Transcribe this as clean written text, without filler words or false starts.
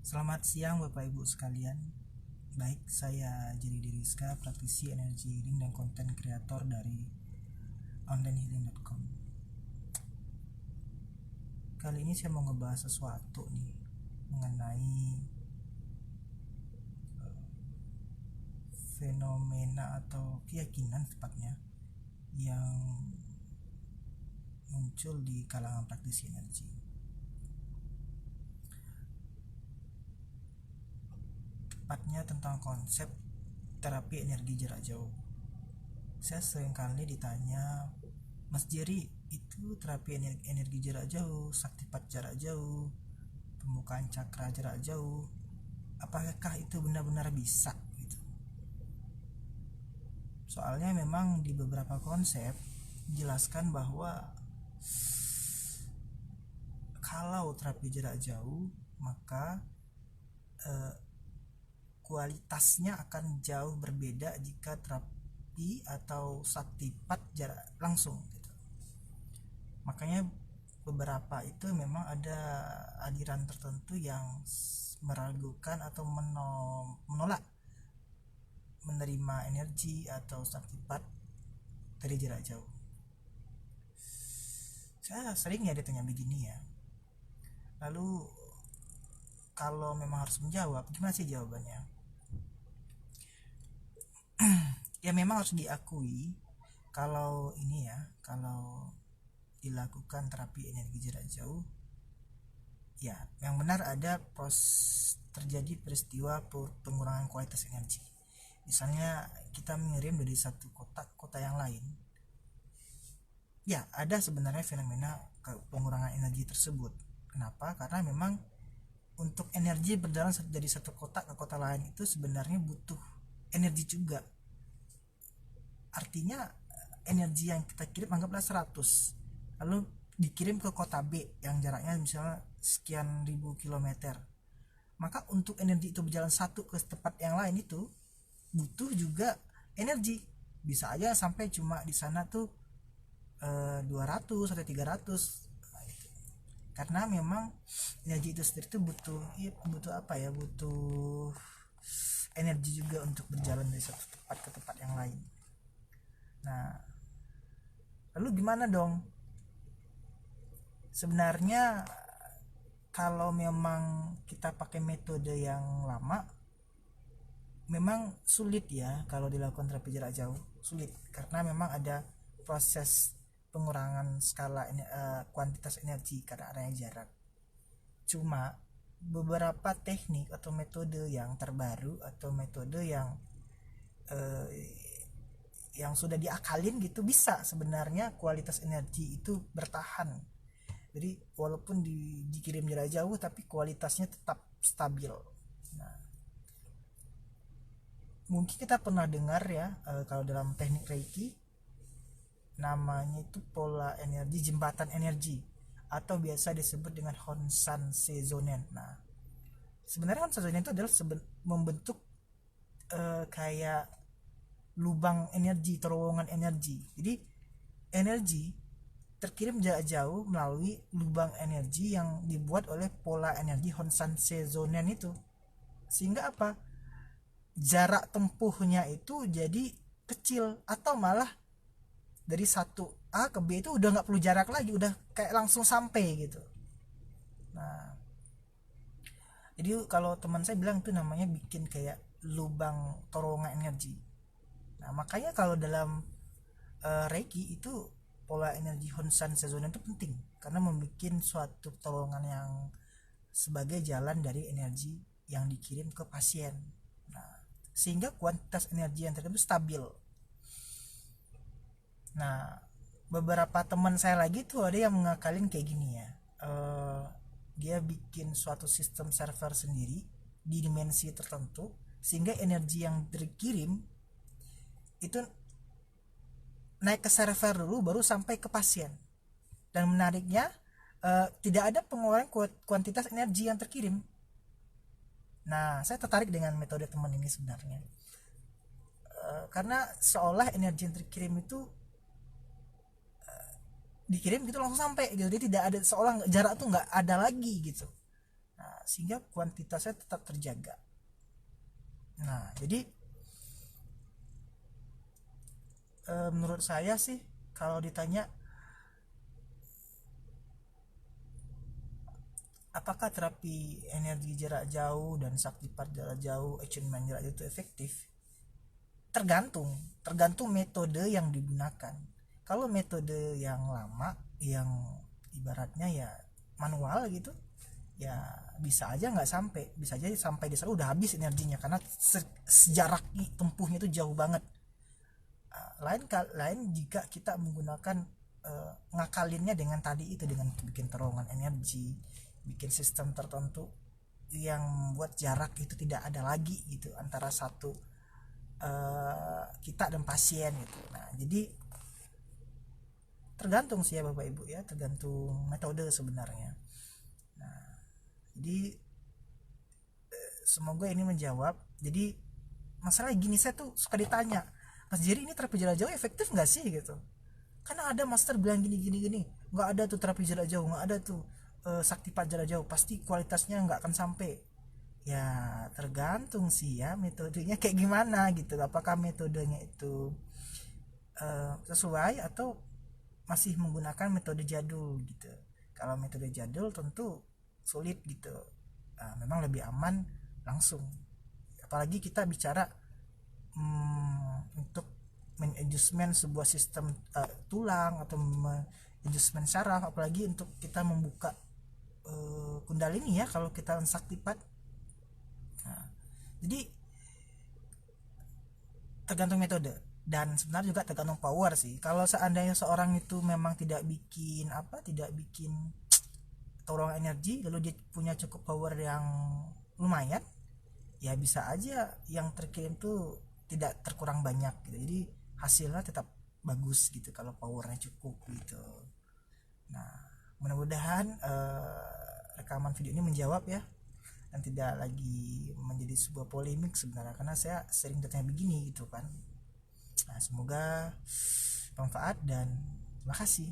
Selamat siang Bapak Ibu sekalian. Baik, saya Jerry Diriska, praktisi energi healing dan konten kreator dari onlinehealing.com. Kali ini saya mau ngebahas sesuatu nih mengenai fenomena atau keyakinan tepatnya yang muncul di kalangan praktisi energi. Tepatnya tentang konsep terapi energi jarak jauh. Saya sering kali ditanya, Mas Jerry, itu terapi energi jarak jauh, saktipat jarak jauh, pembukaan cakra jarak jauh, apakah itu benar-benar bisa gitu? Soalnya memang di beberapa konsep dijelaskan bahwa kalau terapi jarak jauh maka kualitasnya akan jauh berbeda jika terapi atau saktipat jarak langsung gitu. Makanya beberapa itu memang ada aliran tertentu yang meragukan atau menolak menerima energi atau saktipat dari jarak jauh. Saya sering ya ditanya begini ya. Lalu kalau memang harus menjawab, gimana sih jawabannya? Ya memang harus diakui kalau ini ya, kalau dilakukan terapi energi jarak jauh, ya yang benar ada terjadi peristiwa pengurangan kualitas energi. Misalnya kita mengirim dari satu kota ke kota yang lain, ya ada sebenarnya fenomena pengurangan energi tersebut. Kenapa? Karena memang untuk energi berjalan dari satu kota ke kota lain itu sebenarnya butuh energi juga. Artinya energi yang kita kirim anggaplah 100, lalu dikirim ke kota B yang jaraknya misalnya sekian ribu kilometer, maka untuk energi itu berjalan satu ke tempat yang lain itu butuh juga energi. Bisa aja sampai cuma di sana tuh 200 atau 300. Karena memang energi itu sendiri tuh butuh apa ya, butuh energi juga untuk berjalan dari satu tempat ke tempat yang lain. Nah, lalu gimana dong? Sebenarnya kalau memang kita pakai metode yang lama, memang sulit ya kalau dilakukan terapi jarak jauh, sulit karena memang ada proses pengurangan skala kuantitas energi karena adanya jarak. Cuma beberapa teknik atau metode yang terbaru atau metode yang sudah diakalin gitu bisa sebenarnya kualitas energi itu bertahan. Jadi walaupun dikirim jarak jauh tapi kualitasnya tetap stabil. Nah, mungkin kita pernah dengar ya, kalau dalam teknik Reiki namanya itu pola energi, jembatan energi, atau biasa disebut dengan Honsan Seizonen. Nah, sebenarnya Honsan Seizonen itu adalah membentuk kayak lubang energi, terowongan energi. Jadi energi terkirim jarak jauh melalui lubang energi yang dibuat oleh pola energi Honsan Seizonen itu. Sehingga apa? Jarak tempuhnya itu jadi kecil, atau malah dari satu A ke B itu udah nggak perlu jarak lagi, udah kayak langsung sampai gitu. Nah, jadi kalau teman saya bilang itu namanya bikin kayak lubang terowongan energi. Nah, makanya kalau dalam Reiki itu pola energi Honsan Seizonen itu penting karena membuat suatu terowongan yang sebagai jalan dari energi yang dikirim ke pasien. Nah, sehingga kuantitas energi yang terkirim stabil. Nah, beberapa teman saya lagi tuh ada yang mengakalin kayak gini ya. Dia bikin suatu sistem server sendiri di dimensi tertentu sehingga energi yang terkirim itu naik ke server dulu baru sampai ke pasien. Dan menariknya tidak ada pengeluaran kuantitas energi yang terkirim. Nah, saya tertarik dengan metode teman ini sebenarnya. Karena seolah energi yang terkirim itu dikirim gitu langsung sampai gitu, jadi tidak ada, seolah jarak tuh nggak ada lagi gitu. Nah, sehingga kuantitasnya tetap terjaga. Nah, jadi menurut saya sih kalau ditanya apakah terapi energi jarak jauh dan saktipat jarak jauh, action man jarak jauh itu efektif? Tergantung metode yang digunakan. Kalau metode yang lama, yang ibaratnya ya manual gitu, ya bisa aja nggak sampai, bisa aja sampai di sana udah habis energinya karena sejarak tempuhnya itu jauh banget. Lain jika kita menggunakan ngakalinnya dengan tadi itu, dengan bikin terowongan energi, bikin sistem tertentu yang membuat jarak itu tidak ada lagi gitu antara satu kita dan pasien gitu. Nah, jadi tergantung sih ya Bapak Ibu ya, tergantung metode sebenarnya. Nah, jadi semoga ini menjawab. Jadi masalah gini, saya tuh suka ditanya, Mas Jerry ini terapi jarak jauh efektif nggak sih gitu? Karena ada master bilang gini gini gini, nggak ada tuh terapi jarak jauh, nggak ada tuh saktipat jarak jauh, pasti kualitasnya nggak akan sampai. Ya tergantung sih ya metodenya kayak gimana gitu, apakah metodenya itu sesuai atau masih menggunakan metode jadul gitu. Kalau metode jadul tentu sulit gitu. Memang lebih aman langsung, apalagi kita bicara untuk menadjustment sebuah sistem tulang atau adjustment saraf, apalagi untuk kita membuka kundalini ya kalau kita saktipat. Nah, jadi tergantung metode dan sebenarnya juga tergantung power sih. Kalau seandainya seorang itu memang tidak bikin terowongan energi, lalu dia punya cukup power yang lumayan, ya bisa aja yang terkirim tuh tidak terkurang banyak gitu, jadi hasilnya tetap bagus gitu kalau powernya cukup gitu. Nah, mudah-mudahan rekaman video ini menjawab ya, dan tidak lagi menjadi sebuah polemik sebenarnya, karena saya sering bertanya begini gitu kan. Nah, semoga bermanfaat dan terima kasih.